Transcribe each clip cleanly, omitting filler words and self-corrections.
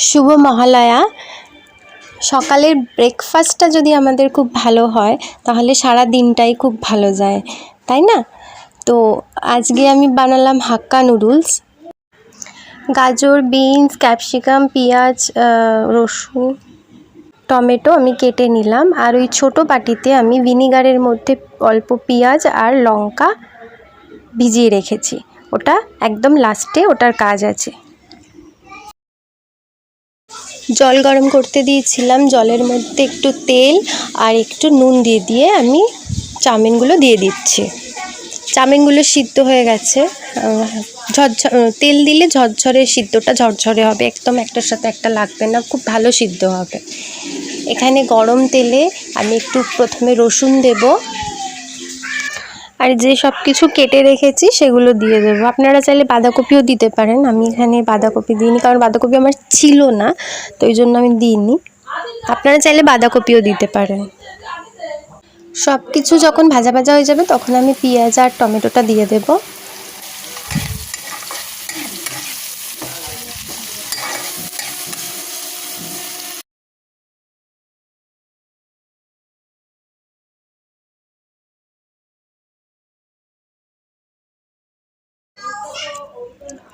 শুভ মহালয়া। সকালের ব্রেকফাস্টটা যদি আমাদের খুব ভালো হয় তাহলে সারা দিনটাই খুব ভালো যায়, তাই না? তো আজকে আমি বানালাম হাক্কা নুডলস। গাজর, বিনস, ক্যাপসিকাম, পেঁয়াজ, রসুন, টমেটো আমি কেটে নিলাম। আর ওই ছোটো বাটিতে আমি ভিনিগারের মধ্যে অল্প পেঁয়াজ আর লঙ্কা ভিজিয়ে রেখেছি, ওটা একদম লাস্টে ওটার কাজ আছে। জল গরম করতে দিয়েছিলাম, জলের মধ্যে একটু তেল আর একটু নুন দিয়ে আমি চাউমিনগুলো দিয়ে দিচ্ছি। চাউমিনগুলো সিদ্ধ হয়ে গেছে। তেল দিলে ঝরঝরে সিদ্ধটা ঝরঝরে হবে, একদম একটার সাথে একটা লাগবে না, খুব ভালো সিদ্ধ হবে। এখানে গরম তেলে আমি একটু প্রথমে রসুন দেব, আর যে সব কিছু কেটে রেখেছি সেগুলো দিয়ে দেবো। আপনারা চাইলে বাঁধাকপিও দিতে পারেন, আমি এখানে বাঁধাকপি দিইনি কারণ বাঁধাকপি আমার ছিল না, তো ওই জন্য আমি দিইনি। আপনারা চাইলে বাঁধাকপিও দিতে পারেন। সব কিছু যখন ভাজা ভাজা হয়ে যাবে তখন আমি পেঁয়াজ আর টমেটোটা দিয়ে দেবো।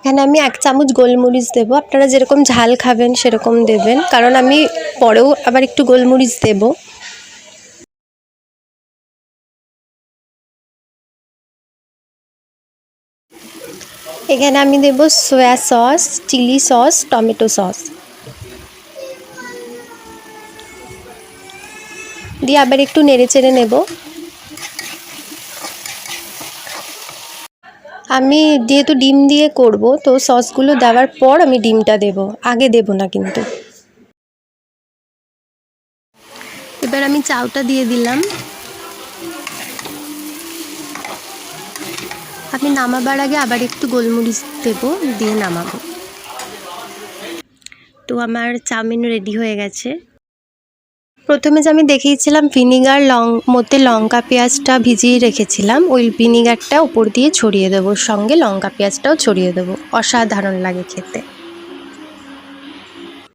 এখানে আমি 1 চামচ গোলমরিচ দেবো, আপনারা যেরকম ঝাল খাবেন সেরকম দেবেন, কারণ আমি পরেও আবার একটু গোলমরিচ দেব। এখানে আমি দেব soya sauce, chilli sauce, tomato sauce দিয়ে আবার একটু নেড়ে চেড়ে নেব। আমি যেহেতু ডিম দিয়ে করব, তো সসগুলো দেওয়ার পর আমি ডিমটা দেব, আগে দেব না কিন্তু। এবার আমি চাউটা দিয়ে দিলাম। আমি নামাবার আগে আবার একটু গোলমরিচ দেব, দিয়ে নামাবো। তো আমার চাউমিন রেডি হয়ে গেছে। প্রথমে যে আমি দেখিয়েছিলাম ভিনিগার মধ্যে লঙ্কা পেঁয়াজটা ভিজিয়ে রেখেছিলাম, ওই ভিনিগারটা উপর দিয়ে ছড়িয়ে দেবো, সঙ্গে লঙ্কা পেঁয়াজটাও ছড়িয়ে দেবো। অসাধারণ লাগে খেতে।